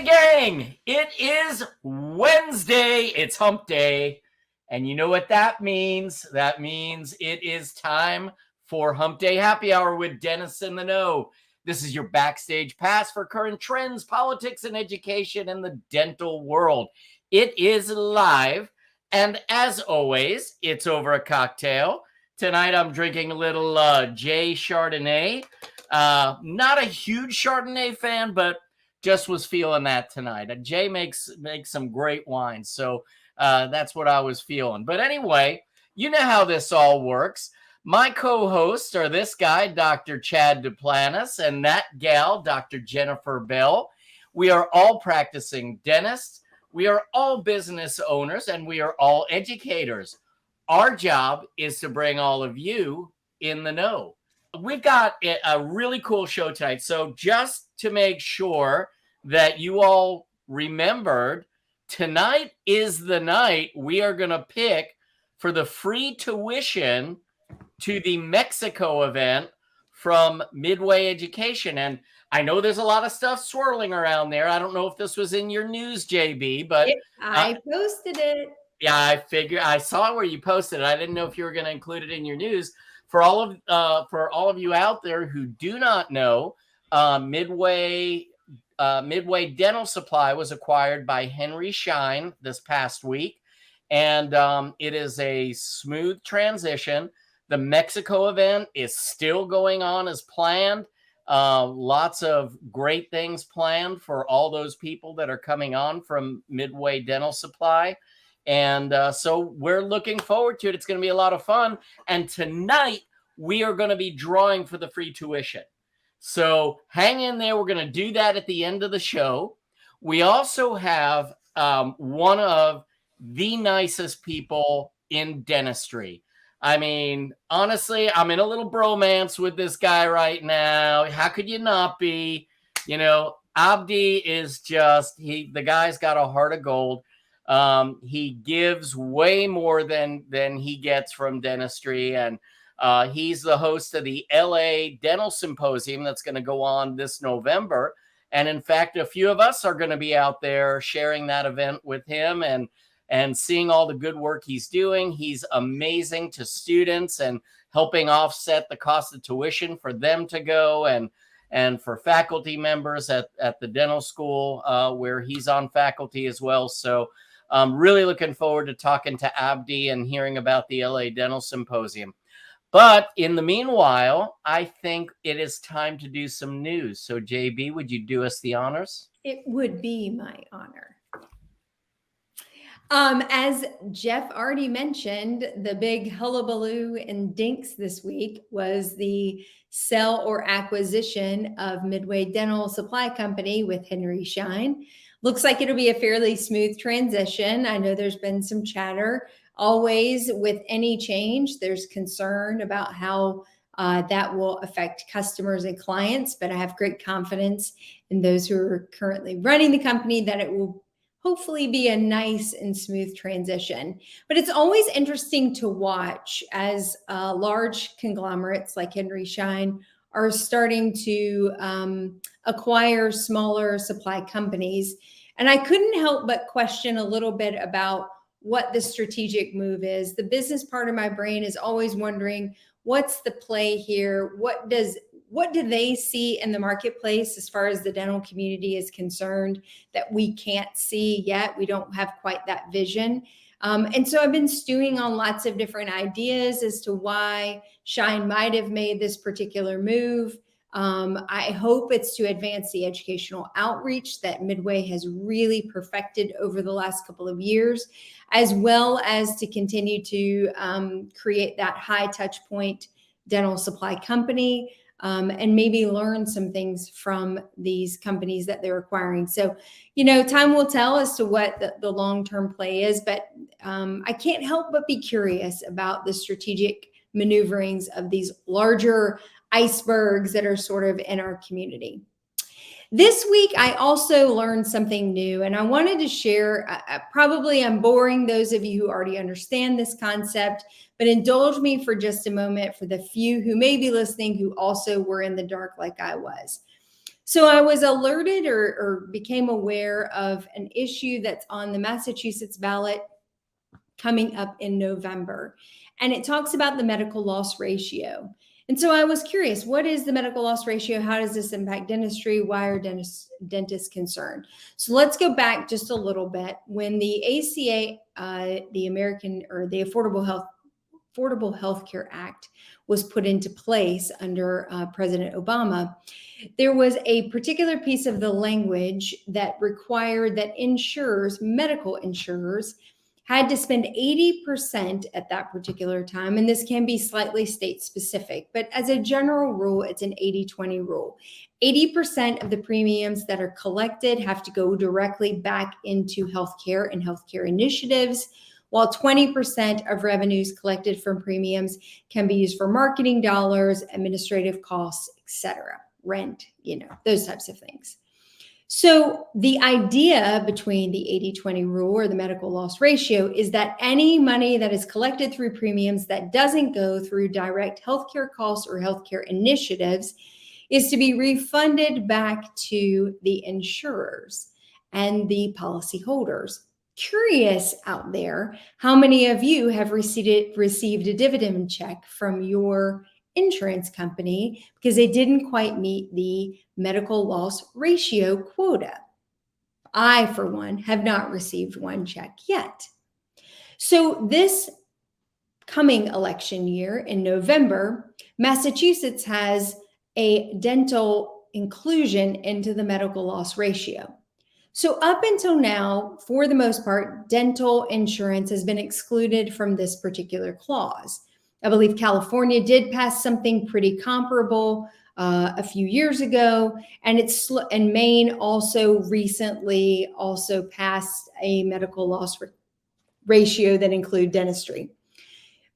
gang, it is Wednesday. It's hump day. And you know what that means? That means it is time for Hump Day Happy Hour with Dennis in the Know. This is your backstage pass for current trends, politics, and education in the dental world. It is live. And as always, it's over a cocktail. Tonight, I'm drinking a little J Chardonnay. Not a huge Chardonnay fan, but just was feeling that tonight. Jay makes some great wines, so that's what I was feeling. But anyway, you know how this all works. My co-hosts are this guy, Dr. Chad Duplantis, and that gal, Dr. Jennifer Bell. We are all practicing dentists. We are all business owners, and we are all educators. Our job is to bring all of you in the know. We've got a really cool show tonight. So just to make sure that you all remembered, tonight is the night we are going to pick for the free tuition to the Mexico event from Midway Education. And I know there's a lot of stuff swirling around there. I don't know if this was in your news, JB, but I posted it. Yeah, I saw where you posted it. I didn't know if you were going to include it in your news. For all of you out there who do not know, Midway Dental Supply was acquired by Henry Schein this past week, and it is a smooth transition. The Mexico event is still going on as planned. Lots of great things planned for all those people that are coming on from Midway Dental Supply. And so we're looking forward to it. It's going to be a lot of fun. And tonight, we are going to be drawing for the free tuition. So hang in there. We're going to do that at the end of the show. We also have one of the nicest people in dentistry. I mean, honestly, I'm in a little bromance with this guy right now. How could you not be? You know, Abdi is just, the guy's got a heart of gold. He gives way more than he gets from dentistry. And he's the host of the LA Dental Symposium that's going to go on this November. And in fact, a few of us are going to be out there sharing that event with him and seeing all the good work he's doing. He's amazing to students and helping offset the cost of tuition for them to go and for faculty members at the dental school where he's on faculty as well. So I'm really looking forward to talking to Abdi and hearing about the LA Dental Symposium. But in the meanwhile, I think it is time to do some news. So JB, would you do us the honors? It would be my honor. As Jeff already mentioned, the big hullabaloo and dinks this week was the sale or acquisition of Midway Dental Supply Company with Henry Schein. Looks like it'll be a fairly smooth transition. I know there's been some chatter. Always with any change, there's concern about how that will affect customers and clients, but I have great confidence in those who are currently running the company that it will hopefully be a nice and smooth transition. But it's always interesting to watch as large conglomerates like Henry Schein are starting to acquire smaller supply companies. And I couldn't help but question a little bit about what the strategic move is. The business part of my brain is always wondering, what's the play here? What do they see in the marketplace as far as the dental community is concerned that we can't see yet? We don't have quite that vision. And so I've been stewing on lots of different ideas as to why Schein might have made this particular move. I hope it's to advance the educational outreach that Midway has really perfected over the last couple of years, as well as to continue to create that high touch point dental supply company, and maybe learn some things from these companies that they're acquiring. So, you know, time will tell as to what the long-term play is, but I can't help but be curious about the strategic maneuverings of these larger icebergs that are sort of in our community. This week, I also learned something new, and I wanted to share. Probably I'm boring those of you who already understand this concept, but indulge me for just a moment for the few who may be listening who also were in the dark like I was. So I was alerted or became aware of an issue that's on the Massachusetts ballot coming up in November. And it talks about the medical loss ratio. And so I was curious, what is the medical loss ratio? How does this impact dentistry? Why are dentists concerned? So let's go back just a little bit. When the ACA, the American or the Affordable Health Care Act was put into place under President Obama, there was a particular piece of the language that required that insurers, medical insurers, had to spend 80% at that particular time. And this can be slightly state specific, but as a general rule, it's an 80-20 rule. 80% of the premiums that are collected have to go directly back into healthcare and healthcare initiatives, while 20% of revenues collected from premiums can be used for marketing dollars, administrative costs, etc., rent, those types of things. So the idea between the 80-20 rule or the medical loss ratio is that any money that is collected through premiums that doesn't go through direct healthcare costs or healthcare initiatives is to be refunded back to the insurers and the policyholders. Curious out there, how many of you have received a dividend check from your insurance company because they didn't quite meet the medical loss ratio quota? I, for one, have not received one check yet. So this coming election year in November, Massachusetts has a dental inclusion into the medical loss ratio. So up until now, for the most part, dental insurance has been excluded from this particular clause. I believe California did pass something pretty comparable a few years ago, and Maine also recently passed a medical loss ratio that include dentistry.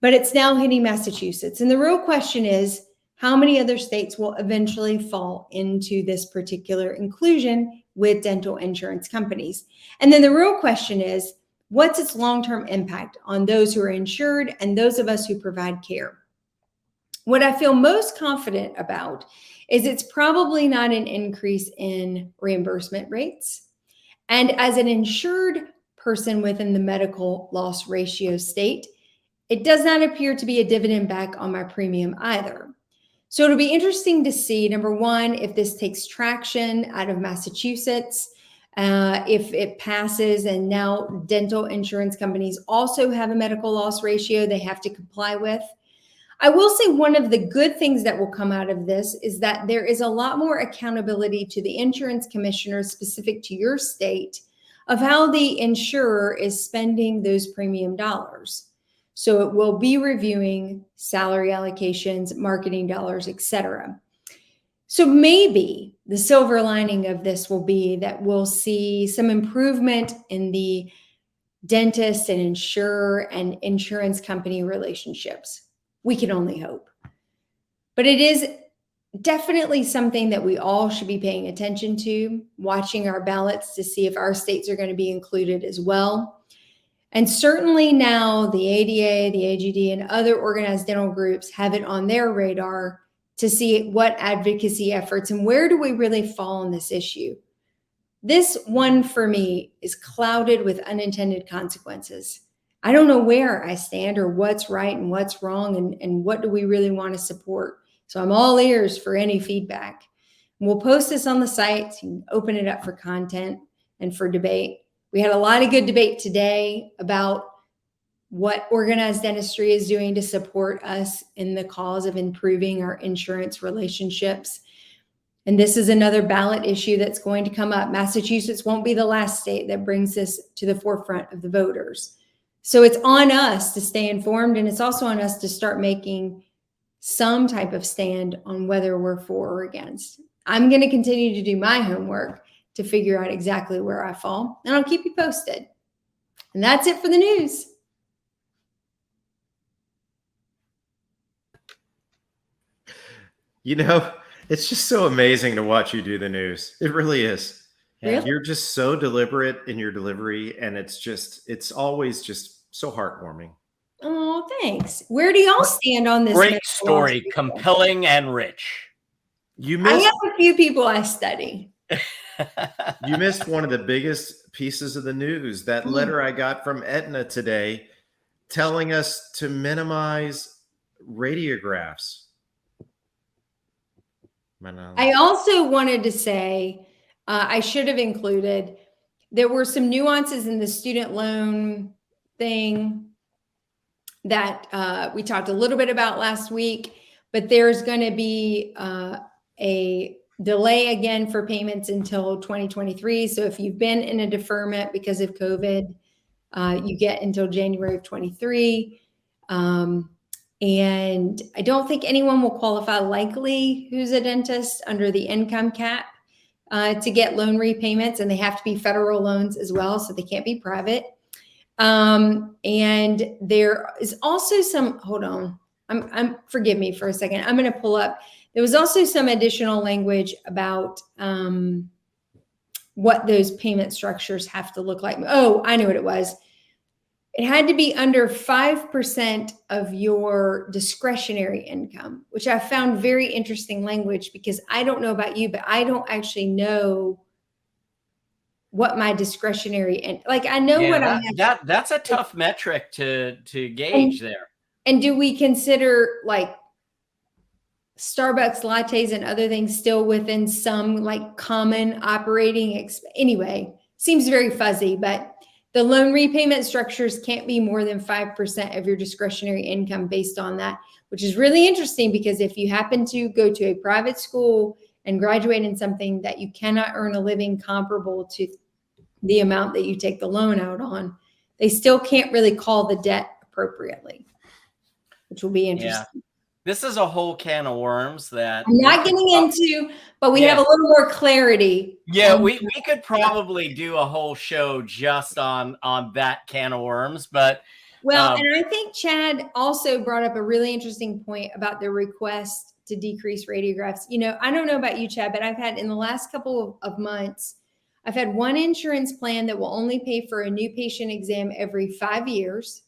But it's now hitting Massachusetts. And the real question is, how many other states will eventually fall into this particular inclusion with dental insurance companies? And then the real question is, what's its long-term impact on those who are insured and those of us who provide care? What I feel most confident about is it's probably not an increase in reimbursement rates. And as an insured person within the medical loss ratio state, it does not appear to be a dividend back on my premium either. So it'll be interesting to see, number one, if this takes traction out of Massachusetts, if it passes and now dental insurance companies also have a medical loss ratio they have to comply with. I will say one of the good things that will come out of this is that there is a lot more accountability to the insurance commissioners specific to your state of how the insurer is spending those premium dollars. So it will be reviewing salary allocations, marketing dollars, etc. So maybe the silver lining of this will be that we'll see some improvement in the dentist and insurer and insurance company relationships. We can only hope. But it is definitely something that we all should be paying attention to, watching our ballots to see if our states are going to be included as well. And certainly now the ADA, the AGD, and other organized dental groups have it on their radar to see what advocacy efforts and where do we really fall on this issue. This one for me is clouded with unintended consequences. I don't know where I stand or what's right and what's wrong and what do we really want to support. So I'm all ears for any feedback. And we'll post this on the site. So you can open it up for content and for debate. We had a lot of good debate today about what organized dentistry is doing to support us in the cause of improving our insurance relationships. And this is another ballot issue that's going to come up. Massachusetts won't be the last state that brings this to the forefront of the voters. So it's on us to stay informed, and it's also on us to start making some type of stand on whether we're for or against. I'm going to continue to do my homework to figure out exactly where I fall, and I'll keep you posted. And that's it for the news. It's just so amazing to watch you do the news. It really is. Really? You're just so deliberate in your delivery, and it's always just so heartwarming. Oh, thanks. Where do y'all stand on this? Great story, compelling and rich. You I missed have a few people I study. you missed one of the biggest pieces of the news. That letter I got from Aetna today telling us to minimize radiographs. I also wanted to say, I should have included, there were some nuances in the student loan thing that we talked a little bit about last week, but there's going to be a delay again for payments until 2023. So if you've been in a deferment because of COVID, you get until January of 23. And I don't think anyone will qualify likely who's a dentist under the income cap to get loan repayments, and they have to be federal loans as well, so they can't be private. And there is also some, hold on, forgive me for a second. I'm going to pull up. There was also some additional language about what those payment structures have to look like. Oh, I know what it was. It had to be under 5% of your discretionary income, which I found very interesting language, because I don't know about you, but I don't actually know what my discretionary, and like, I know what I have. That's a tough metric to gauge there. And do we consider like Starbucks lattes and other things still within some like common operating anyway, seems very fuzzy, but the loan repayment structures can't be more than 5% of your discretionary income based on that, which is really interesting, because if you happen to go to a private school and graduate in something that you cannot earn a living comparable to the amount that you take the loan out on, they still can't really call the debt appropriately, which will be interesting. Yeah. This is a whole can of worms that I'm not getting into, but we have a little more clarity. Yeah, we could probably do a whole show just on that can of worms, but well, and I think Chad also brought up a really interesting point about the request to decrease radiographs. You know, I don't know about you, Chad, but I've had in the last couple of months, I've had one insurance plan that will only pay for a new patient exam every 5 years.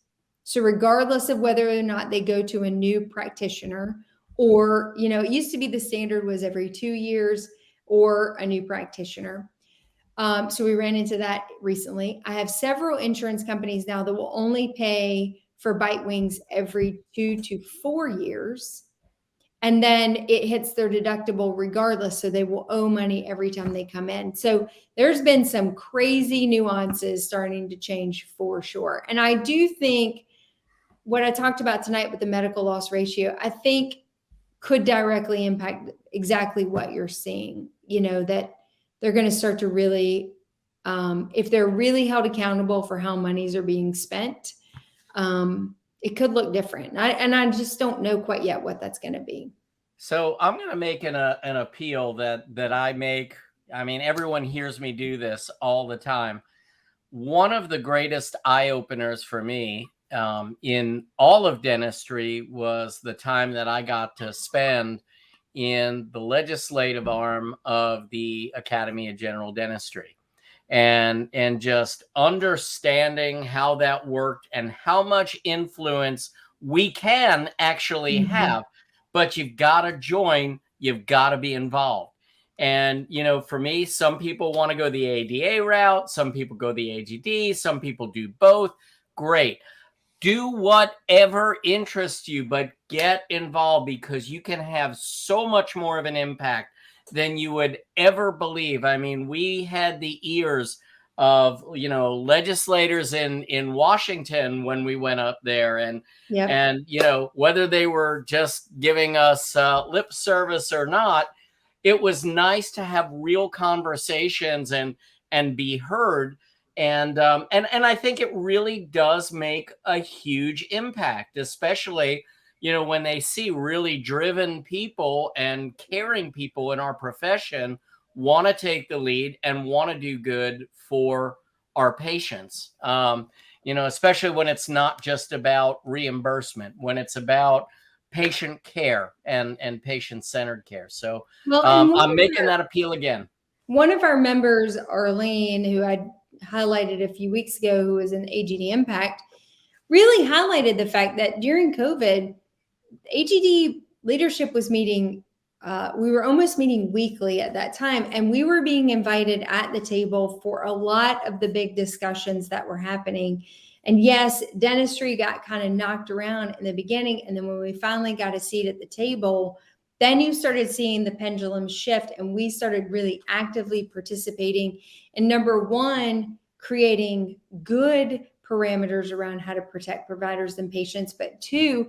So regardless of whether or not they go to a new practitioner, or, you know, it used to be the standard was every 2 years or a new practitioner. So we ran into that recently. I have several insurance companies now that will only pay for bite wings every 2 to 4 years. And then it hits their deductible regardless. So they will owe money every time they come in. So there's been some crazy nuances starting to change for sure. And I do think what I talked about tonight with the medical loss ratio, I think could directly impact exactly what you're seeing, you know, that they're going to start to really, if they're really held accountable for how monies are being spent, it could look different. And I just don't know quite yet what that's going to be. So I'm going to make an appeal that I make. I mean, everyone hears me do this all the time. One of the greatest eye openers for me in all of dentistry was the time that I got to spend in the legislative arm of the Academy of General Dentistry, and just understanding how that worked and how much influence we can actually have. But you've got to join, you've got to be involved. And, you know, for me, some people want to go the ADA route, some people go the AGD, some people do both. Great. Do whatever interests you, but get involved, because you can have so much more of an impact than you would ever believe. I mean, we had the ears of, you know, legislators in Washington when we went up there, and you know, whether they were just giving us lip service or not, it was nice to have real conversations and be heard. And I think it really does make a huge impact, especially, you know, when they see really driven people and caring people in our profession want to take the lead and want to do good for our patients. You know, especially when it's not just about reimbursement, when it's about patient care and patient-centered care. So I'm making that appeal again. One of our members, Arlene, who I highlighted a few weeks ago, who was in AGD Impact, really highlighted the fact that during COVID, AGD leadership was meeting we were almost meeting weekly at that time, and we were being invited at the table for a lot of the big discussions that were happening. And yes, dentistry got kind of knocked around in the beginning. And then when we finally got a seat at the table, then you started seeing the pendulum shift, and we started really actively participating in, number one, creating good parameters around how to protect providers and patients, but two,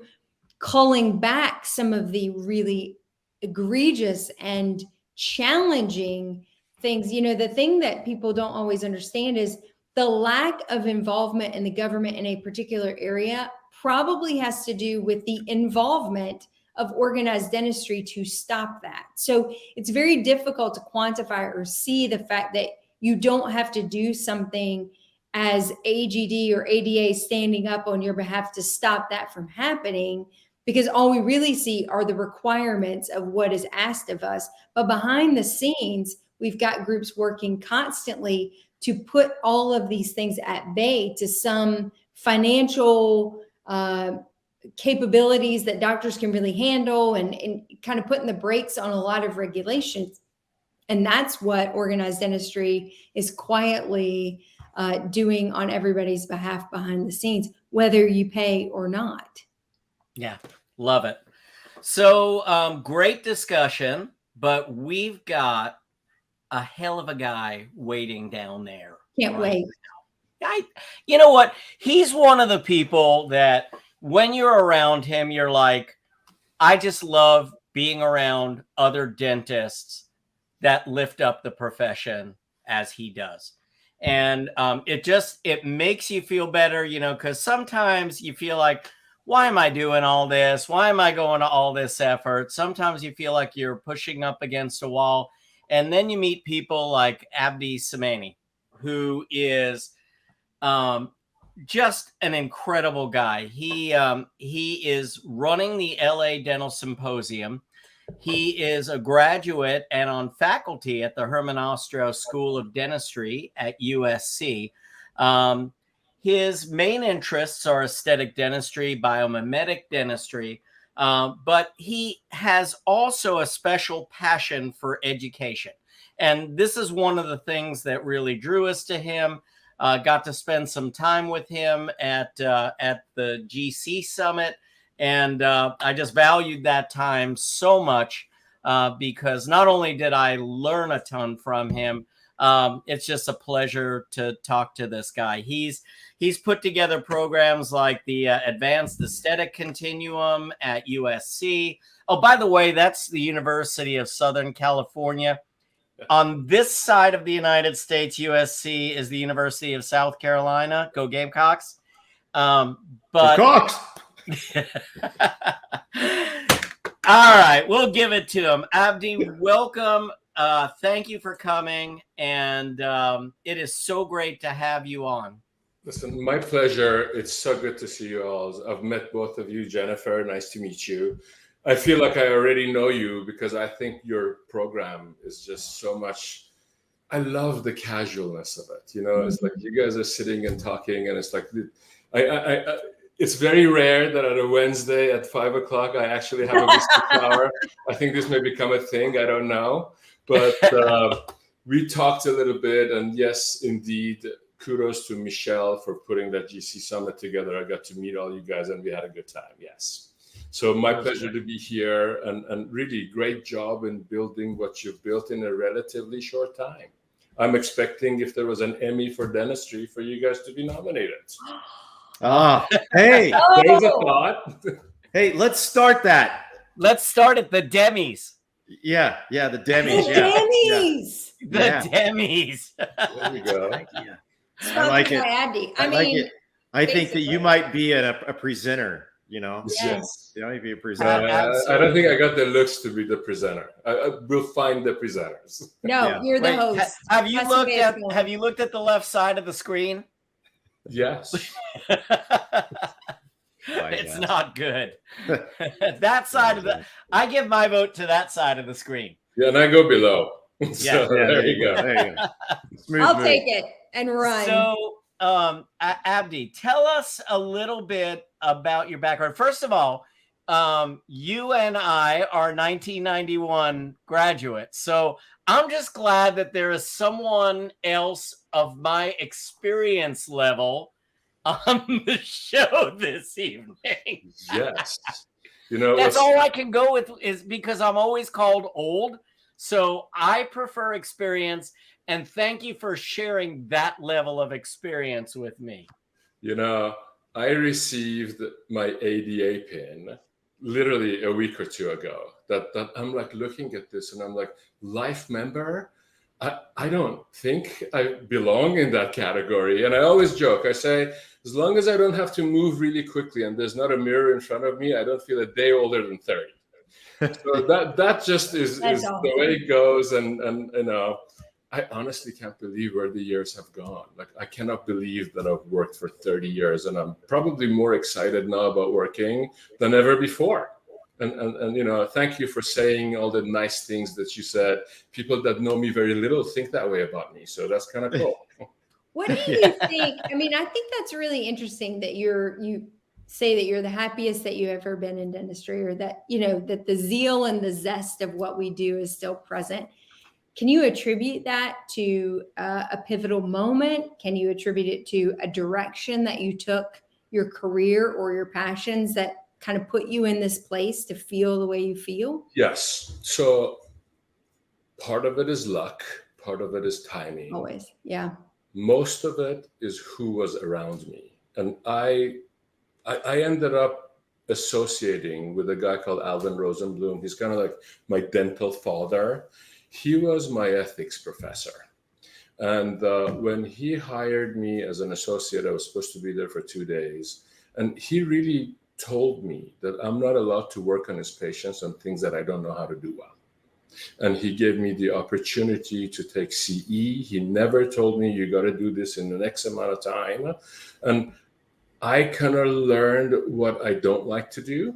culling back some of the really egregious and challenging things. You know, the thing that people don't always understand is the lack of involvement in the government in a particular area probably has to do with the involvement of organized dentistry to stop that. So it's very difficult to quantify or see the fact that you don't have to do something as AGD or ADA standing up on your behalf to stop that from happening, because all we really see are the requirements of what is asked of us. But behind the scenes, we've got groups working constantly to put all of these things at bay to some financial capabilities that doctors can really handle, and kind of putting the brakes on a lot of regulations. And that's what organized dentistry is quietly doing on everybody's behalf behind the scenes, whether you pay or not. Yeah, love it. So great discussion, but we've got a hell of a guy waiting down there. Can't wait. You know what? He's one of the people that when you're around him, you're like, I just love being around other dentists that lift up the profession as he does. And it makes you feel better, you know, because sometimes you feel like, why am I doing all this? Why am I going to all this effort? Sometimes you feel like you're pushing up against a wall. And then you meet people like Abdi Sameni, who is just an incredible guy. He is running the LA Dental Symposium. He is a graduate and on faculty at the Herman Ostrow School of Dentistry at USC. His main interests are aesthetic dentistry, biomimetic dentistry, but he has also a special passion for education. And this is one of the things that really drew us to him. Got to spend some time with him at the GC Summit. And I just valued that time so much because not only did I learn a ton from him, it's just a pleasure to talk to this guy. He's put together programs like the Advanced Aesthetic Continuum at USC. Oh, by the way, that's the University of Southern California. On this side of the United States, USC is the University of South Carolina. Go Gamecocks. But Gamecocks. All right, we'll give it to him. Abdi, welcome. Thank you for coming, and it is so great to have you on. Listen, my pleasure. It's so good to see you all. I've met both of you. Jennifer, nice to meet you. I feel like I already know you because I think your program is just so much. I love the casualness of it. You know, it's like you guys are sitting and talking, and it's like, it's very rare that on a Wednesday at 5 o'clock, I actually have a biscuit flour. I think this may become a thing. I don't know. But we talked a little bit, and yes, indeed, kudos to Michelle for putting that GC Summit together. I got to meet all you guys, and we had a good time. Yes. So my pleasure to be here, and really great job in building what you've built in a relatively short time. I'm expecting, if there was an Emmy for dentistry, for you guys to be nominated. Hey, there's a thought. Hey, let's start that. Let's start at the Demis. Yeah, the Demis. The Demis. The Demis. There we go. I like it. I mean, I think that you might be a presenter. You know, yes. You might be a presenter. I don't think I got the looks to be the presenter. We'll find the presenters. No, you're the host. Have you looked at the left side of the screen? Yes. It's not good. That side of the, I give my vote to that side of the screen. Yeah, and I go below. So, there you go. There you go. I'll take it and run. So, Abdi, tell us a little bit about your background. First of all, you and I are 1991 graduates. So I'm just glad that there is someone else of my experience level on the show this evening. Yes. You know, That's all I can go with, is because I'm always called old. So I prefer experience. And thank you for sharing that level of experience with me. You know, I received my ADA pin literally a week or two ago. That I'm like looking at this and I'm like, life member? I don't think I belong in that category. And I always joke, I say, as long as I don't have to move really quickly and there's not a mirror in front of me, I don't feel a day older than 30. So that just is Awesome. the way it goes. And you know, I honestly can't believe where the years have gone. Like, I cannot believe that I've worked for 30 years, and I'm probably more excited now about working than ever before. And you know, thank you for saying all the nice things that you said. People that know me very little think that way about me, so that's kind of cool. What do you think? I mean, I think that's really interesting that you say that you're the happiest that you've ever been in dentistry, or that, you know, that the zeal and the zest of what we do is still present. Can you attribute that to a pivotal moment? Can you attribute it to a direction that you took your career or your passions that kind of put you in this place to feel the way you feel? Yes. So part of it is luck. Part of it is timing. Always. Yeah. Most of it is who was around me. And I ended up associating with a guy called Alvin Rosenblum. He's kind of like my dental father. He was my ethics professor. And when he hired me as an associate, I was supposed to be there for 2 days. And he really told me that I'm not allowed to work on his patients on things that I don't know how to do well. And he gave me the opportunity to take CE. He never told me you got to do this in the next amount of time. And I kind of learned what I don't like to do.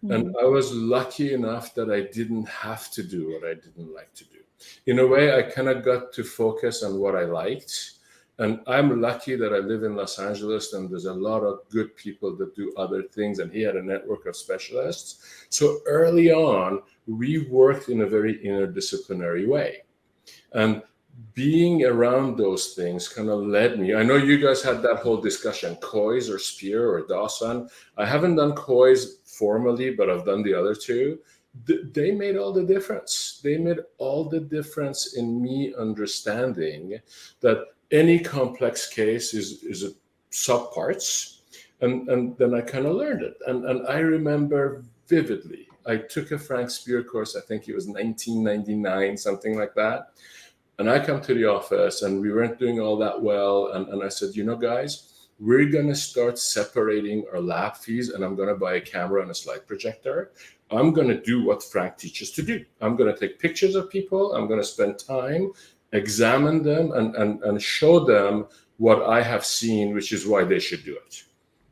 Mm-hmm. And I was lucky enough that I didn't have to do what I didn't like to do. In a way, I kind of got to focus on what I liked. And I'm lucky that I live in Los Angeles, and there's a lot of good people that do other things. And he had a network of specialists. So early on, we worked in a very interdisciplinary way. And being around those things kind of led me. I know you guys had that whole discussion, Coys or Spear or Dawson. I haven't done Coys formally, but I've done the other two. They made all the difference. They made all the difference in me understanding that any complex case is a subparts. And then I kind of learned it. And I remember vividly, I took a Frank Spear course, I think it was 1999, something like that. And I come to the office and we weren't doing all that well. And I said, you know, guys, we're going to start separating our lab fees, and I'm going to buy a camera and a slide projector. I'm going to do what Frank teaches to do. I'm going to take pictures of people. I'm going to spend time, examine them, and show them what I have seen, which is why they should do it.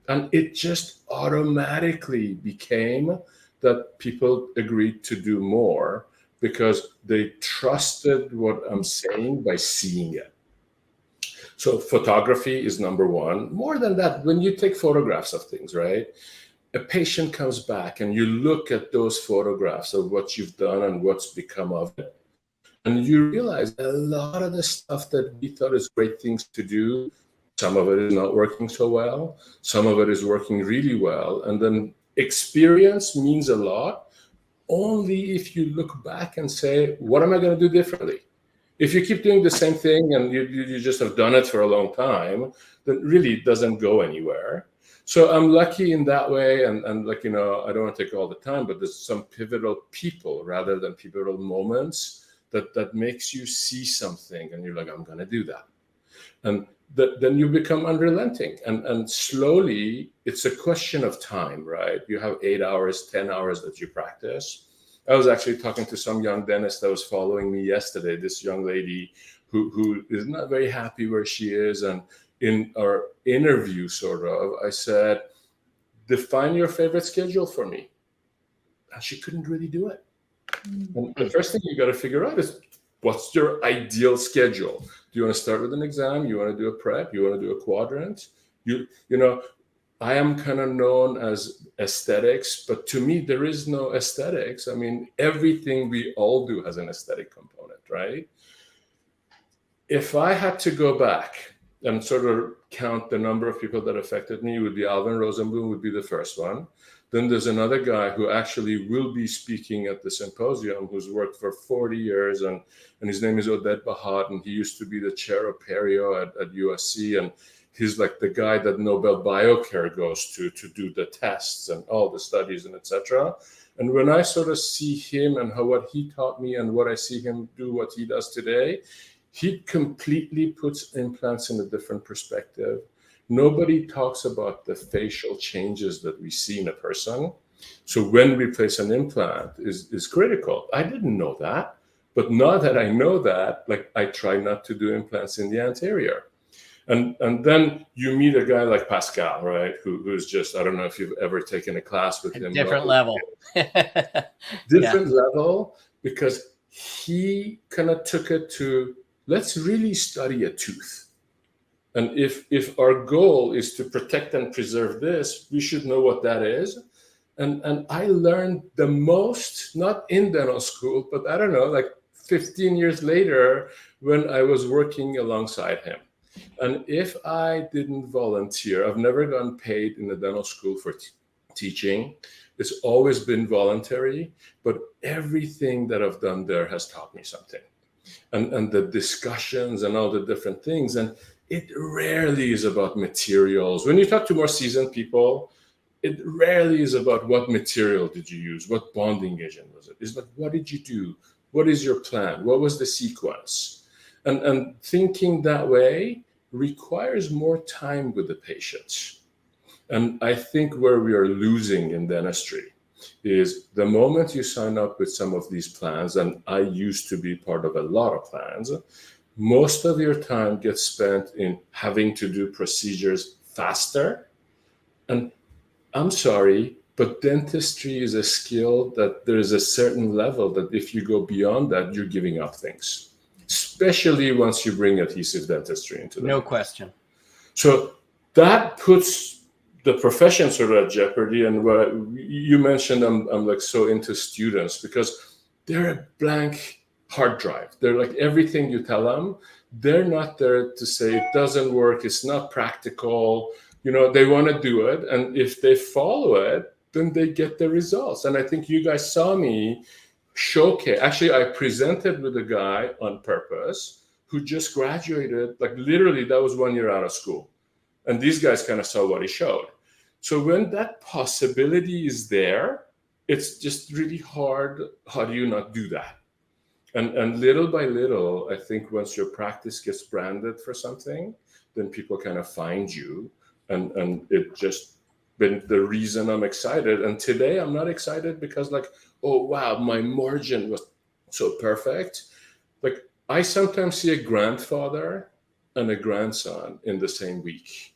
And it just automatically became that people agreed to do more because they trusted what I'm saying by seeing it. So photography is number one. More than that, when you take photographs of things, right? A patient comes back and you look at those photographs of what you've done and what's become of it. And you realize a lot of the stuff that we thought is great things to do, some of it is not working so well. Some of it is working really well. And then experience means a lot only if you look back and say, what am I going to do differently? If you keep doing the same thing and you just have done it for a long time, then really it doesn't go anywhere. So I'm lucky in that way. And like, you know, I don't want to take all the time, but there's some pivotal people rather than pivotal moments that makes you see something and you're like, I'm going to do that. And then you become unrelenting. And slowly, it's a question of time, right? You have 8 hours, 10 hours that you practice. I was actually talking to some young dentist that was following me yesterday, this young lady who is not very happy where she is. And in our interview, sort of, I said, define your favorite schedule for me. And she couldn't really do it. And the first thing you got to figure out is, what's your ideal schedule? Do you want to start with an exam? You want to do a prep? You want to do a quadrant? You know, I am kind of known as aesthetics, but to me, there is no aesthetics. I mean, everything we all do has an aesthetic component, right? If I had to go back and sort of count the number of people that affected me, would be Alvin Rosenblum would be the first one. Then there's another guy who actually will be speaking at the symposium, who's worked for 40 years, and his name is Oded Bahad, and he used to be the chair of perio at USC, and he's like the guy that Nobel Biocare goes to do the tests and all the studies and etc. And when I sort of see him and what he taught me and what I see him do, what he does today, he completely puts implants in a different perspective. Nobody talks about the facial changes that we see in a person. So when we place an implant is critical. I didn't know that, but now that I know that, like I try not to do implants in the anterior. And then you meet a guy like Pascal, right? Who's just, I don't know if you've ever taken a class with him. Different level. Different level, because he kind of took it to, let's really study a tooth. And if our goal is to protect and preserve this, we should know what that is. And I learned the most, not in dental school, but I don't know, like 15 years later when I was working alongside him. And if I didn't volunteer, I've never gotten paid in the dental school for teaching. It's always been voluntary, but everything that I've done there has taught me something. And the discussions and all the different things. And it rarely is about materials. When you talk to more seasoned people, it rarely is about what material did you use, what bonding agent was it. It's like, what did you do? What is your plan? What was the sequence? And thinking that way requires more time with the patients. And I think where we are losing in dentistry is the moment you sign up with some of these plans, and I used to be part of a lot of plans, most of your time gets spent in having to do procedures faster. And I'm sorry, but dentistry is a skill that there is a certain level that if you go beyond that, you're giving up things, especially once you bring adhesive dentistry into the No mix. question. So that puts the profession sort of at jeopardy. And what you mentioned, I'm like so into students because they're a blank hard drive. They're like everything you tell them, they're not there to say it doesn't work, it's not practical. You know, they want to do it. And if they follow it, then they get the results. And I think you guys saw me showcase. Actually, I presented with a guy on purpose who just graduated, like literally that was 1 year out of school. And these guys kind of saw what he showed. So when that possibility is there, it's just really hard. How do you not do that? And little by little, I think once your practice gets branded for something, then people kind of find you. And it just been the reason I'm excited. And today I'm not excited because like, oh, wow, my margin was so perfect. Like I sometimes see a grandfather and a grandson in the same week.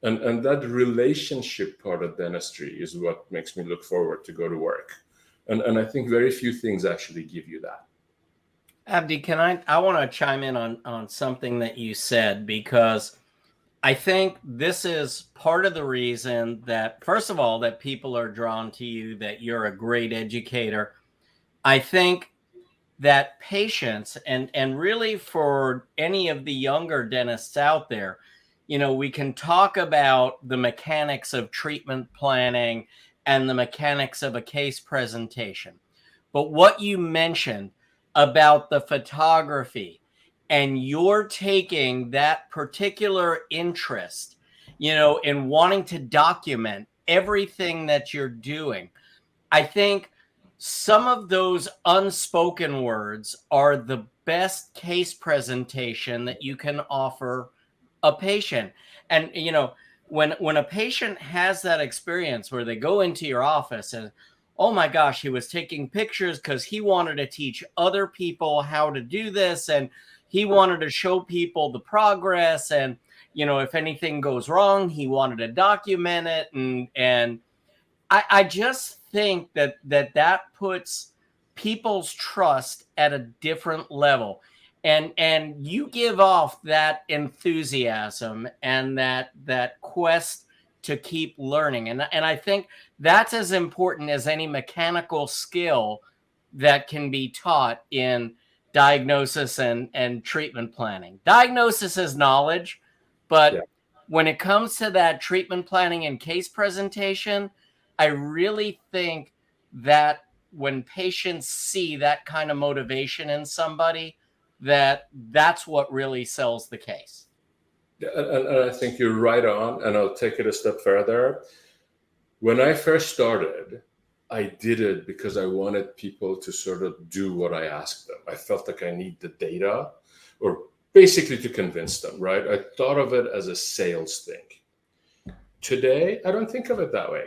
And that relationship part of dentistry is what makes me look forward to go to work. And I think very few things actually give you that. Abdi, I want to chime in on something that you said, because I think this is part of the reason that, first of all, that people are drawn to you, that you're a great educator. I think that patients, and really for any of the younger dentists out there, you know, we can talk about the mechanics of treatment planning and the mechanics of a case presentation. But what you mentioned about the photography, and you're taking that particular interest, you know, in wanting to document everything that you're doing. I think some of those unspoken words are the best case presentation that you can offer a patient. And, you know, when a patient has that experience where they go into your office and, oh my gosh, he was taking pictures because he wanted to teach other people how to do this, and he wanted to show people the progress, and you know, if anything goes wrong, he wanted to document it. And I just think that puts people's trust at a different level. And you give off that enthusiasm and that quest to keep learning. And I think that's as important as any mechanical skill that can be taught in diagnosis and treatment planning. Diagnosis is knowledge, but when it comes to that treatment planning and case presentation, I really think that when patients see that kind of motivation in somebody, that's what really sells the case. And I think you're right on, and I'll take it a step further. When I first started, I did it because I wanted people to sort of do what I asked them. I felt like I need the data, or basically to convince them, right? I thought of it as a sales thing. Today, I don't think of it that way,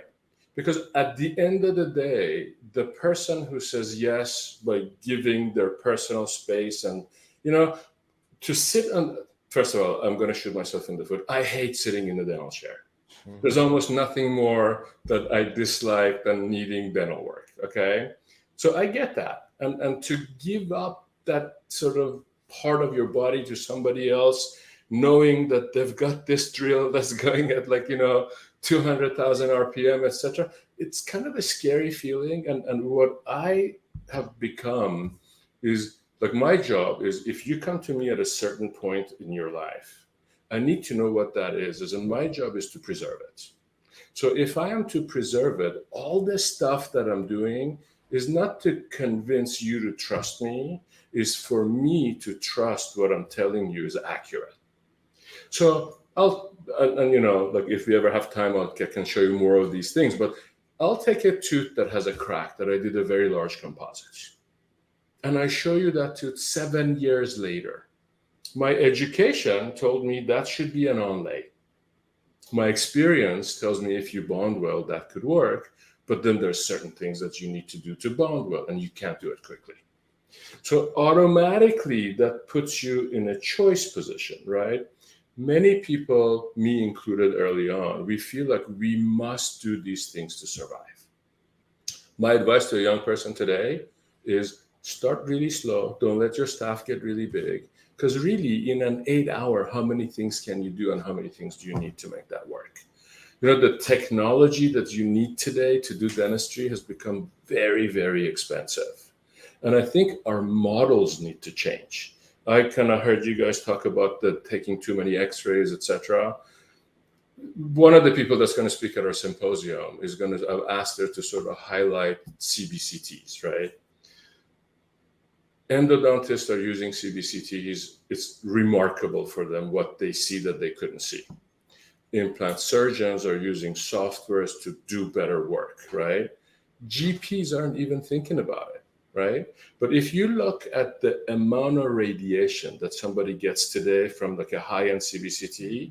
because at the end of the day, the person who says yes by giving their personal space and, to sit on, first of all, I'm going to shoot myself in the foot. I hate sitting in the dental chair. There's almost nothing more that I dislike than needing dental work. Okay. So I get that. And to give up that sort of part of your body to somebody else, knowing that they've got this drill that's going at 200,000 RPM, etc. It's kind of a scary feeling. And what I have become is my job is, if you come to me at a certain point in your life, I need to know what that is. And my job is to preserve it. So if I am to preserve it, all the stuff that I'm doing is not to convince you to trust me, is for me to trust what I'm telling you is accurate. So if we ever have time, I can show you more of these things, but I'll take a tooth that has a crack that I did a very large composite. And I show you that tooth 7 years later. My education told me that should be an onlay. My experience tells me if you bond well, that could work. But then there's certain things that you need to do to bond well, and you can't do it quickly. So automatically, that puts you in a choice position, right? Many people, me included early on, we feel like we must do these things to survive. My advice to a young person today is start really slow. Don't let your staff get really big. Because really, in an 8 hour, how many things can you do and how many things do you need to make that work? The technology that you need today to do dentistry has become very, very expensive. And I think our models need to change. I kind of heard you guys talk about taking too many x-rays, etc. One of the people that's going to speak at our symposium is I've asked her to sort of highlight CBCTs, right? Endodontists are using CBCTs. It's remarkable for them what they see that they couldn't see. Implant surgeons are using softwares to do better work, right? GPs aren't even thinking about it, right? But if you look at the amount of radiation that somebody gets today from a high-end CBCT,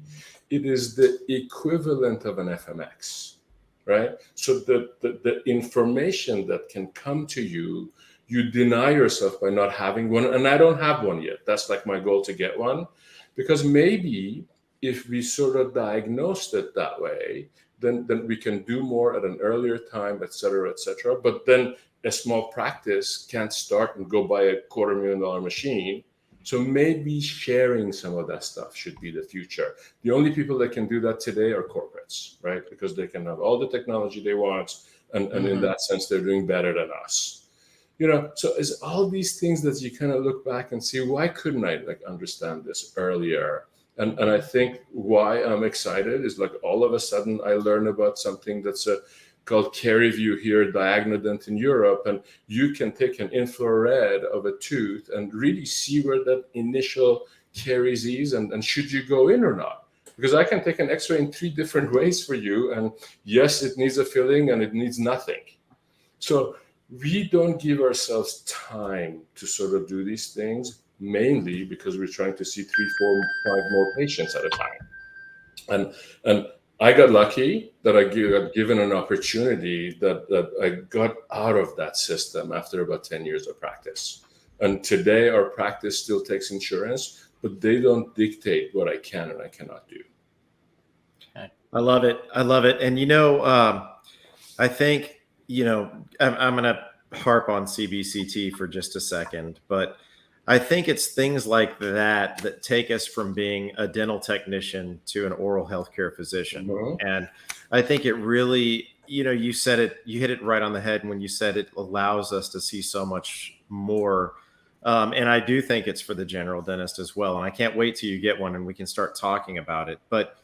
it is the equivalent of an FMX, right? So the information that can come to you, you deny yourself by not having one. And I don't have one yet. That's my goal, to get one, because maybe if we sort of diagnosed it that way, then we can do more at an earlier time, et cetera, et cetera. But then a small practice can't start and go buy a $250,000 machine. So maybe sharing some of that stuff should be the future. The only people that can do that today are corporates, right? Because they can have all the technology they want. And in that sense, they're doing better than us. So it's all these things that you kind of look back and see, why couldn't I understand this earlier? And I think why I'm excited is all of a sudden I learn about something that's called CaryView here, Diagnodent in Europe, and you can take an infrared of a tooth and really see where that initial caries is and should you go in or not. Because I can take an x-ray in 3 different ways for you, and yes, it needs a filling and it needs nothing. So we don't give ourselves time to sort of do these things, mainly because we're trying to see 3, 4, 5 more patients at a time. And I got lucky that I got given an opportunity that I got out of that system after about 10 years of practice. And today our practice still takes insurance, but they don't dictate what I can and I cannot do. Okay. I love it. And, I think, I'm going to harp on CBCT for just a second, but I think it's things like that take us from being a dental technician to an oral healthcare physician. And I think it really, you said it, you hit it right on the head when you said it allows us to see so much more. And I do think it's for the general dentist as well. And I can't wait till you get one and we can start talking about it. But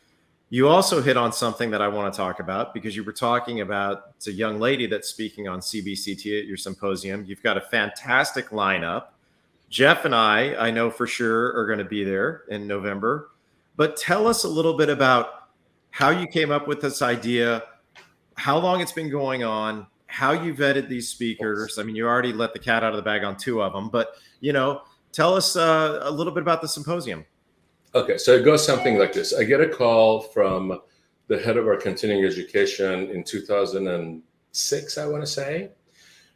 you also hit on something that I want to talk about, because you were talking about, it's a young lady that's speaking on CBCT at your symposium. You've got a fantastic lineup. Jeff and I know for sure are going to be there in November. But tell us a little bit about how you came up with this idea, how long it's been going on, how you vetted these speakers. I mean, you already let the cat out of the bag on 2 of them, but tell us a little bit about the symposium. Okay, so it goes something like this. I get a call from the head of our continuing education in 2006, I want to say.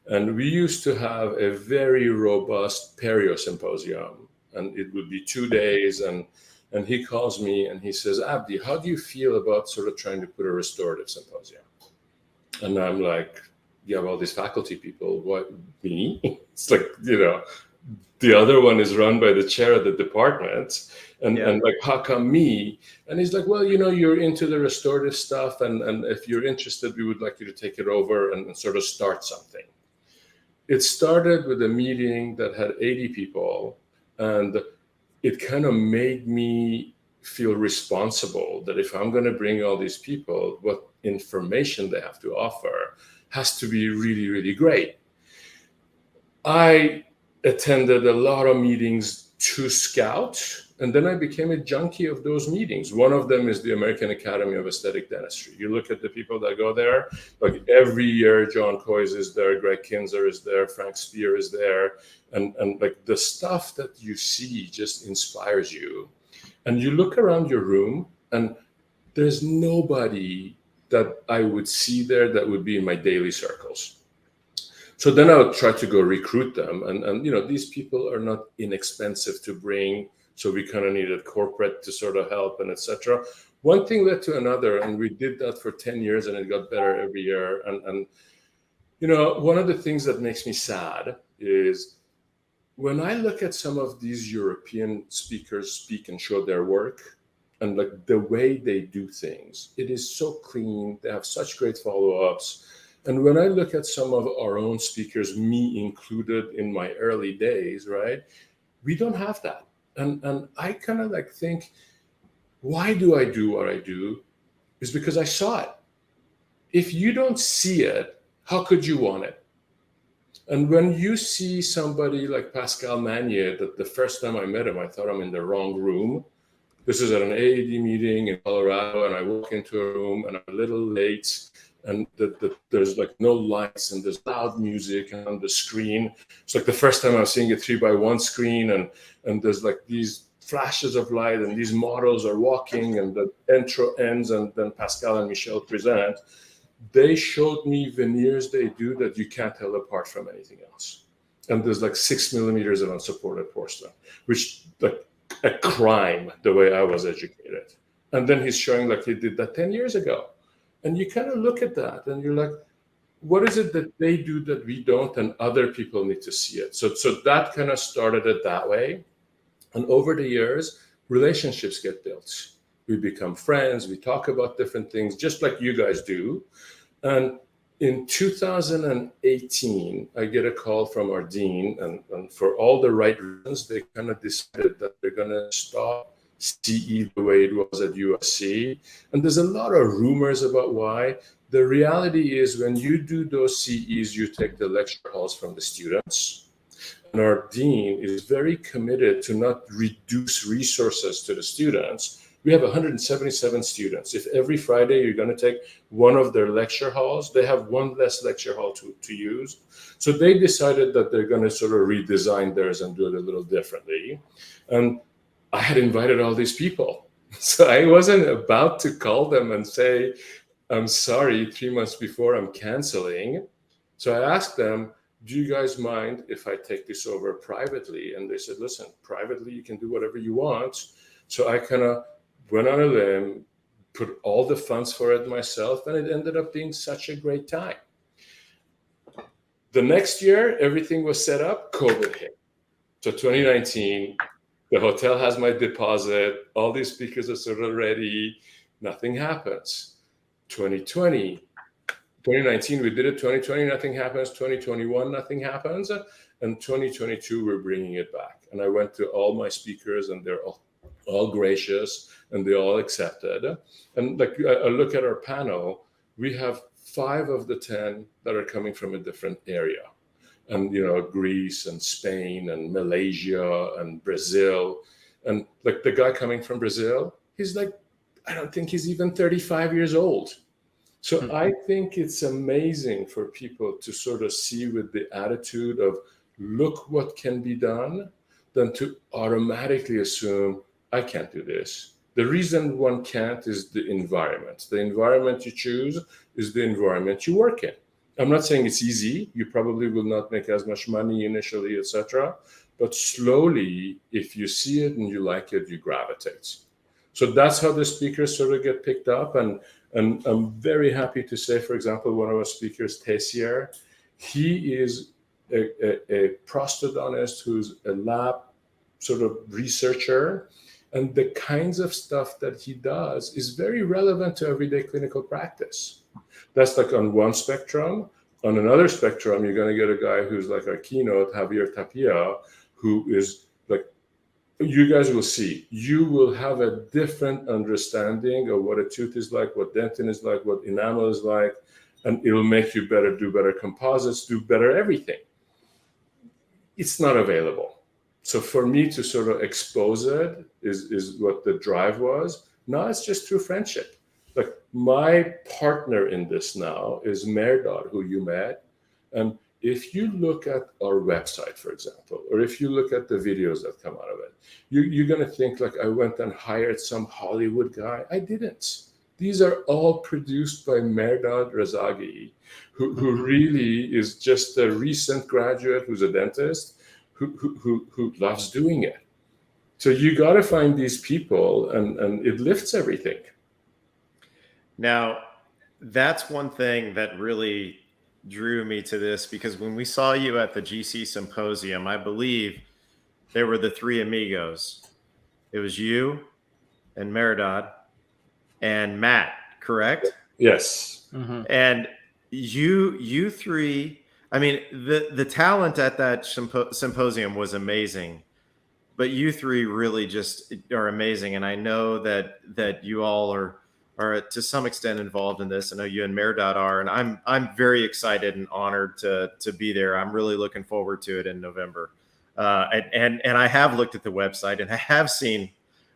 And we used to have a very robust perio symposium, and it would be 2 days. And he calls me and he says, Abdi, how do you feel about sort of trying to put a restorative symposium? And I'm like, you have all these faculty people. What, me? It's like, the other one is run by the chair of the department. And like, how come me? And he's like, well, you're into the restorative stuff. And if you're interested, we would like you to take it over and sort of start something. It started with a meeting that had 80 people. And it kind of made me feel responsible that if I'm going to bring all these people, what information they have to offer has to be really, really great. I attended a lot of meetings to scout, and then I became a junkie of those meetings. One of them is the American Academy of Aesthetic Dentistry. You look at the people that go there, like every year, John Coyes is there, Greg Kinzer is there, Frank Spear is there, and like the stuff that you see just inspires you. And you look around your room, and there's nobody that I would see there that would be in my daily circles. So then I would try to go recruit them. And these people are not inexpensive to bring. So we kind of needed corporate to sort of help and etc. One thing led to another. And we did that for 10 years and it got better every year. And one of the things that makes me sad is when I look at some of these European speakers speak and show their work, and like the way they do things, it is so clean. They have such great follow-ups. And when I look at some of our own speakers, me included in my early days, right, we don't have that. And I kind of like think, why do I do what I do? Is because I saw it. If you don't see it, how could you want it? And when you see somebody like Pascal Magnier, that the first time I met him, I thought I'm in the wrong room. This is at an AAD meeting in Colorado, and I walk into a room and I'm a little late, and there's like no lights and there's loud music on the screen. It's like the first time I'm seeing a 3x1 screen, and there's like these flashes of light and these models are walking and the intro ends and then Pascal and Michel present. They showed me veneers they do that you can't tell apart from anything else. And there's like 6 millimeters of unsupported porcelain, which like a crime the way I was educated. And then he's showing like he did that 10 years ago. And you kind of look at that and you're like, what is it that they do that we don't, and other people need to see it? So that kind of started it that way. And over the years, relationships get built. We become friends, we talk about different things, just like you guys do. And in 2018, I get a call from our dean, and for all the right reasons, they kind of decided that they're going to stop CE the way it was at USC. And there's a lot of rumors about why. The reality is when you do those CEs, you take the lecture halls from the students. And our dean is very committed to not reduce resources to the students. We have 177 students. If every Friday you're going to take one of their lecture halls, they have one less lecture hall to use. So they decided that they're going to sort of redesign theirs and do it a little differently. And I had invited all these people. So I wasn't about to call them and say, I'm sorry, 3 months before I'm canceling. So I asked them, do you guys mind if I take this over privately? And they said, listen, privately, you can do whatever you want. So I kind of went on a limb, put all the funds for it myself, and it ended up being such a great time. The next year, everything was set up, COVID hit. So 2019, the hotel has my deposit, all these speakers are sort of ready, nothing happens. 2020, 2019, we did it. 2020, nothing happens. 2021, nothing happens. And 2022, we're bringing it back. And I went to all my speakers, and they're all gracious, and they all accepted. And like I look at our panel, we have 5 of the 10 that are coming from a different area. And, Greece and Spain and Malaysia and Brazil. And like the guy coming from Brazil, he's like, I don't think he's even 35 years old. So I think it's amazing for people to sort of see with the attitude of, look what can be done, than to automatically assume, I can't do this. The reason one can't is the environment. The environment you choose is the environment you work in. I'm not saying it's easy. You probably will not make as much money initially, etc. But slowly, if you see it and you like it, you gravitate. So that's how the speakers sort of get picked up. And I'm very happy to say, for example, one of our speakers, Tessier, he is a prosthodontist who's a lab sort of researcher. And the kinds of stuff that he does is very relevant to everyday clinical practice. That's like on one spectrum. On another spectrum, you're going to get a guy who's like our keynote, Javier Tapia, who is like, you guys will see, you will have a different understanding of what a tooth is like, what dentin is like, what enamel is like, and it'll make you better, do better composites, do better everything. It's not available. So for me to sort of expose it is what the drive was. Now it's just through friendship. Like my partner in this now is Merdad, who you met. And if you look at our website, for example, or if you look at the videos that come out of it, you're going to think like I went and hired some Hollywood guy. I didn't. These are all produced by Merdad Razagi, who really is just a recent graduate who's a dentist who loves doing it. So you got to find these people, and it lifts everything. Now, that's one thing that really drew me to this, because when we saw you at the GC Symposium, I believe there were the 3 amigos. It was you and Merdad and Matt, correct? Yes. Mm-hmm. And you 3, I mean, the talent at that symposium was amazing, but you 3 really just are amazing. And I know that you all are to some extent involved in this. I know you and Merdad are, and I'm very excited and honored to be there. I'm really looking forward to it in November. And I have looked at the website, and I have seen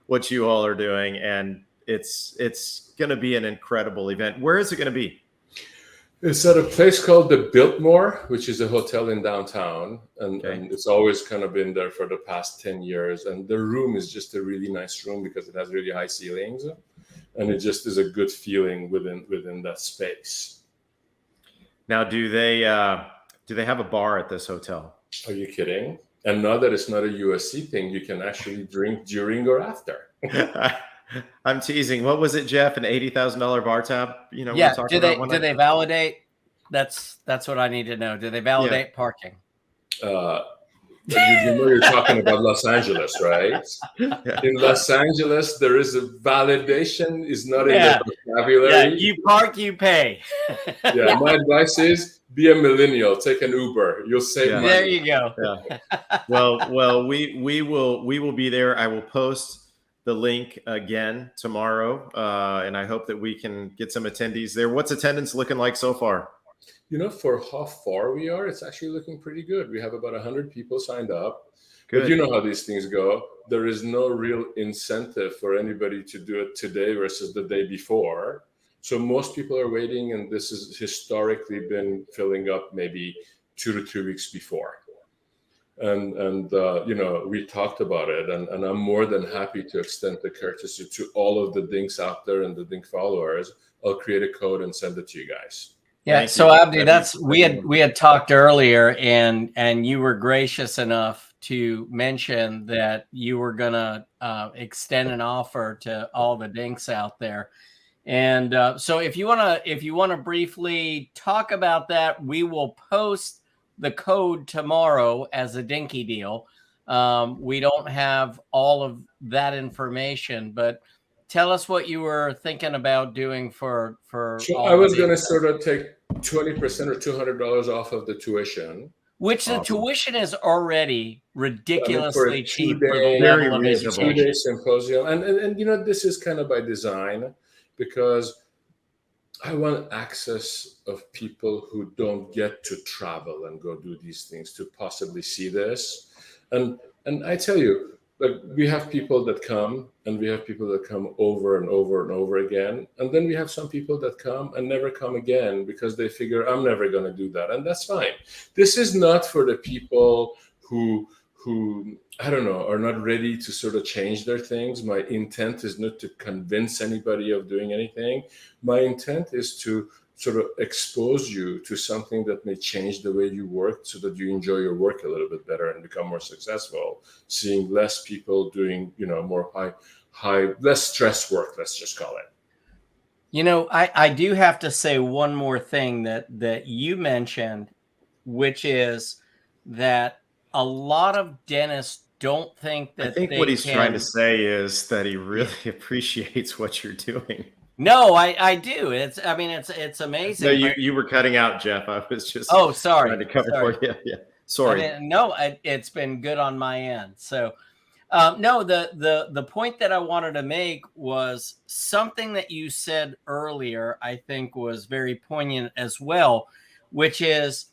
what you all are doing, and it's going to be an incredible event. Where is it going to be? It's at a place called the Biltmore, which is a hotel in downtown. And it's always kind of been there for the past 10 years. And the room is just a really nice room because it has really high ceilings. And it just is a good feeling within that space. Now, do they have a bar at this hotel? Are you kidding? And now that it's not a USC thing, you can actually drink during or after. I'm teasing. What was it, Jeff? An $80,000 bar tab? Yeah. Do they validate? That's what I need to know. Do they validate parking? You know you're talking about Los Angeles, right? Yeah. In Los Angeles, there is a validation is not in the vocabulary. Yeah, you park, you pay. Yeah, my advice is be a millennial. Take an Uber. You'll save money. There you go. Yeah. Well, we will be there. I will post the link again tomorrow, and I hope that we can get some attendees there. What's attendance looking like so far? For how far we are, it's actually looking pretty good. We have about 100 people signed up. Good. But you know how these things go. There is no real incentive for anybody to do it today versus the day before. So most people are waiting, and this has historically been filling up maybe 2 to 3 weeks before. And we talked about it, and I'm more than happy to extend the courtesy to all of the Dinks out there and the Dink followers. I'll create a code and send it to you guys. Yeah. So Abdi, we had talked earlier, and you were gracious enough to mention that you were gonna extend an offer to all the Dinks out there. And so if you wanna briefly talk about that, we will post the code tomorrow as a Dinky deal. We don't have all of that information, but tell us what you were thinking about doing for So all I was of going to these. sort of take 20% or $200 off of the tuition. Which the Awesome. tuition is already ridiculously cheap for the two-day- Very level of reasonable. education. 2-day symposium. And you know, this is kind of by design, because I want access of people who don't get to travel and go do these things to possibly see this. And I tell you, like, we have people that come, and we have people that come over and over and over again. And then we have some people that come and never come again because they figure, I'm never going to do that. And that's fine. This is not for the people who I don't know, are not ready to sort of change their things. My intent is not to convince anybody of doing anything. My intent is to sort of expose you to something that may change the way you work, so that you enjoy your work a little bit better and become more successful, seeing less people doing, you know, more high, less stress work, let's just call it. You know, I do have to say one more thing that you mentioned, which is that a lot of dentists don't think that I think they what he's trying to can- say is that he really appreciates what you're doing. No, I do. It's amazing. No, but- you were cutting out, Jeff. I was just sorry. trying to cover Sorry. for you. Yeah. Sorry. No, it's been good on my end. So, no, the point that I wanted to make was something that you said earlier, I think was very poignant as well, which is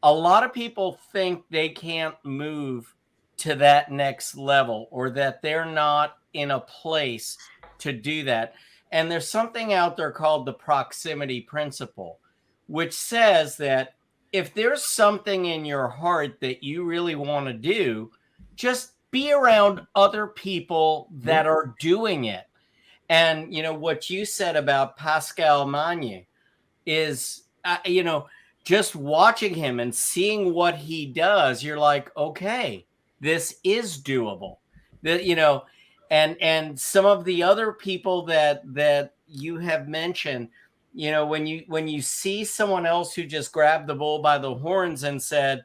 a lot of people think they can't move to that next level, or that they're not in a place to do that. And there's something out there called the proximity principle, which says that if there's something in your heart that you really want to do, just be around other people that are doing it. And, you know, what you said about Pascal Magne is, you know, just watching him and seeing what he does, you're like, okay, this is doable. That, you know, and some of the other people that you have mentioned, you know, when you see someone else who just grabbed the bull by the horns and said,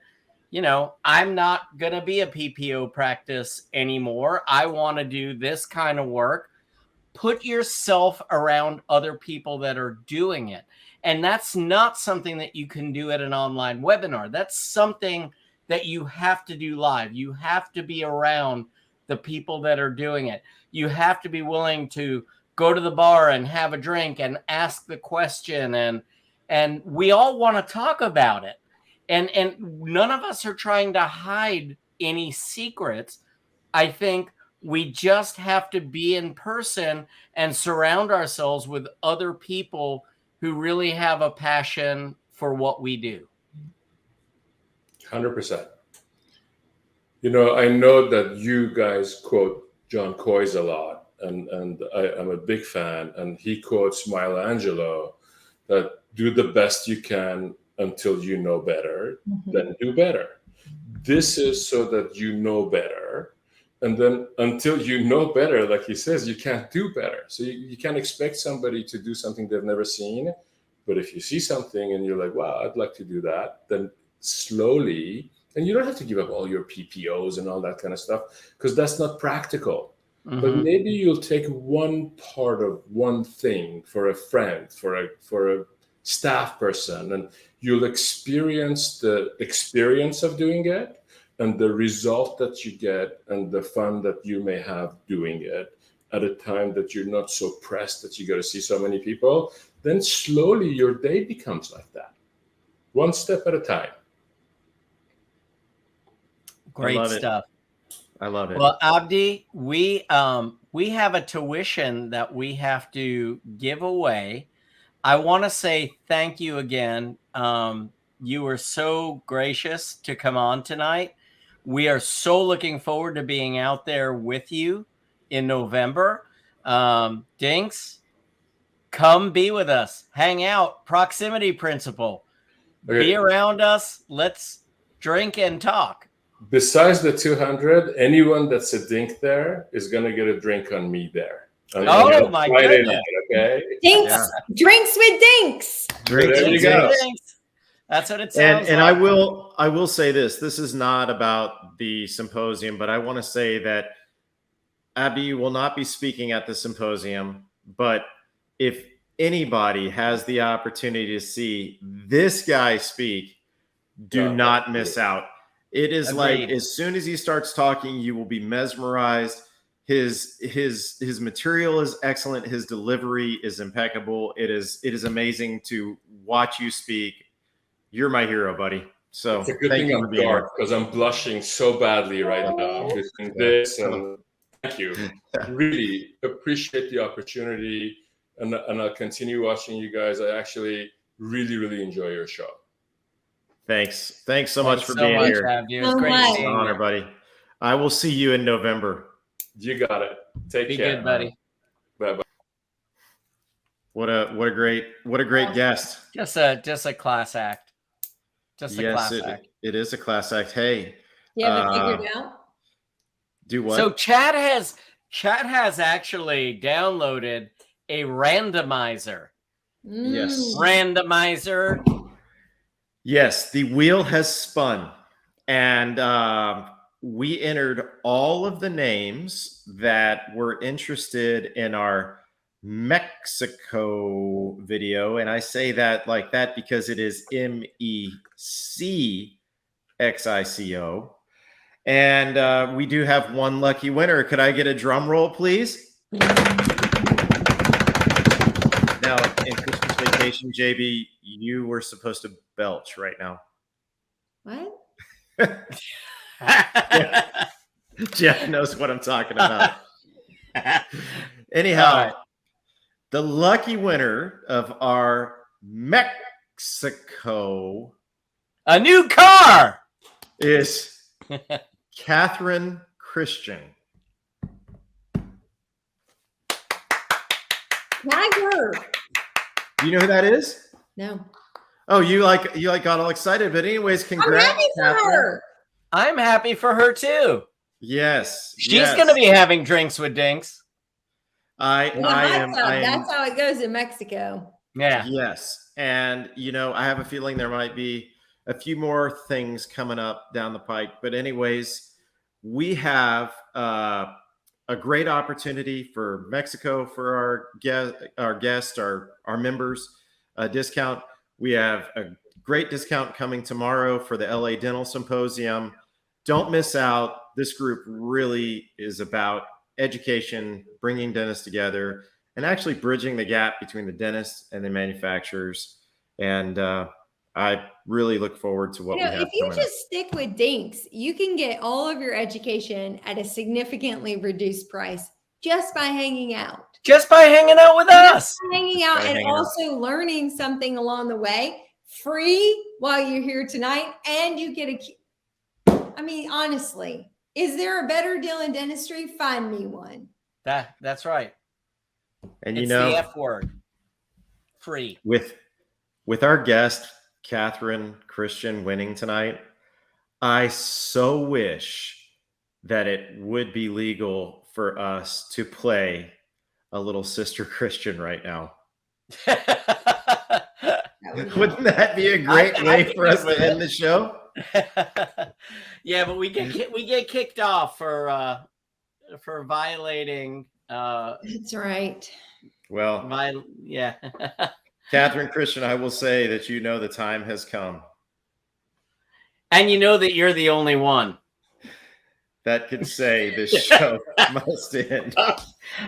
you know, I'm not going to be a PPO practice anymore. I want to do this kind of work. Put yourself around other people that are doing it. And that's not something that you can do at an online webinar. That's something that you have to do live. You have to be around the people that are doing it. You have to be willing to go to the bar and have a drink and ask the question. And we all want to talk about it. And none of us are trying to hide any secrets. I think we just have to be in person and surround ourselves with other people who really have a passion for what we do. 100%. You know, I know that you guys quote John Coy's a lot, and I'm a big fan. And he quotes Michelangelo that do the best you can until you know better, then do better. This is so that you know better. And then until you know better, like he says, you can't do better. So you can't expect somebody to do something they've never seen. But if you see something and you're like, wow, I'd like to do that, then slowly, and you don't have to give up all your PPOs and all that kind of stuff, because that's not practical. But maybe you'll take one part of one thing for a friend, for a staff person, and you'll experience the experience of doing it, and the result that you get, and the fun that you may have doing it at a time that you're not so pressed that you got to see so many people. Then slowly your day becomes like that, one step at a time. Great stuff. I love it. Well, Abdi, we have a tuition that we have to give away. I want to say thank you again. You were so gracious to come on tonight. We are so looking forward to being out there with you in November. Dinks, come be with us. Hang out. Proximity principle. Okay. Be around us. Let's drink and talk. Besides the 200, anyone that's a dink there is going to get a drink on me there. Oh, my goodness. Night, okay? Dinks, Yeah. drinks with dinks. Drink There and you drink. go. That's what it sounds And like. I will say this. This is not about the symposium, but I want to say that Abdi will not be speaking at the symposium, but if anybody has the opportunity to see this guy speak, do not miss out. It is like, as soon as he starts talking, you will be mesmerized. His material is excellent. His delivery is impeccable. It is amazing to watch you speak. You're my hero, buddy. So it's a good thing I'm dark because I'm blushing so badly right now between this and thank you. Really appreciate the opportunity, and I'll continue watching you guys. I actually really enjoy your show. Thanks so much for being here. Abdi. It was great seeing you. It's an honor, buddy. I will see you in November. You got it. Take care. Be good, buddy. Bye-bye. What a great guest. Just a class act. It is a class act. Hey, you have it figured out? Do what? So Chad has actually downloaded a randomizer. Yes. Randomizer. Yes, the wheel has spun, and we entered all of the names that were interested in our Mexico video, and I say that like that because it is MECXICO, and we do have one lucky winner. Could I get a drum roll, please? Now, in Christmas Vacation, JB, you were supposed to belch right now. What? Jeff knows what I'm talking about. Anyhow, the lucky winner of our Mexico a new car is Catherine Christian. Tiger. You know who that is? No. Oh, you got all excited, but anyways, congrats. I'm happy for her. I'm happy for her too. Yes. She's going to be having drinks with Dinks. I am. That's how it goes in Mexico. Yeah. Yes. And, I have a feeling there might be a few more things coming up down the pike. But anyways, we have a great opportunity for Mexico for our guests, our members, a discount. We have a great discount coming tomorrow for the LA Dental Symposium. Don't miss out. This group really is about education, bringing dentists together, and actually bridging the gap between the dentists and the manufacturers. And I really look forward to what we have. If you just stick with Dinks, you can get all of your education at a significantly reduced price just by hanging out. Just by hanging out with us. Hanging out and also learning something along the way, free while you're here tonight, and you get honestly, is there a better deal in dentistry? Find me one. That's right. And it's the F word. Free. With our guest, Catherine Christian, winning tonight, I so wish that it would be legal for us to play a little Sister Christian right now. Wouldn't that be a great way for us to end the show? Yeah, but we get kicked off for violating. That's right. Well, yeah. Catherine Christian, I will say that the time has come. And you know that you're the only one that can say this show must end.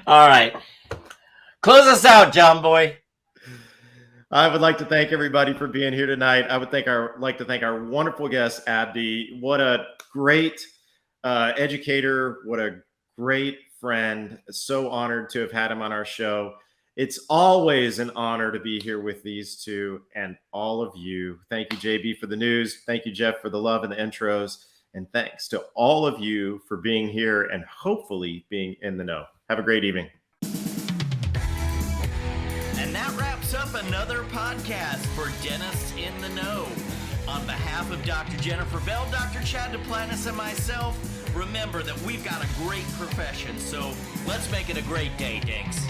All right. Close us out, John Boy. I would like to thank everybody for being here tonight. I would like to thank our wonderful guest, Abdi. What a great educator. What a great friend. So honored to have had him on our show. It's always an honor to be here with these two and all of you. Thank you, JB, for the news. Thank you, Jeff, for the love and the intros. And thanks to all of you for being here and hopefully being in the know. Have a great evening. And that wraps up another podcast for Dentists in the Know. On behalf of Dr. Jennifer Bell, Dr. Chad Duplantis, and myself, remember that we've got a great profession, so let's make it a great day, Dinks.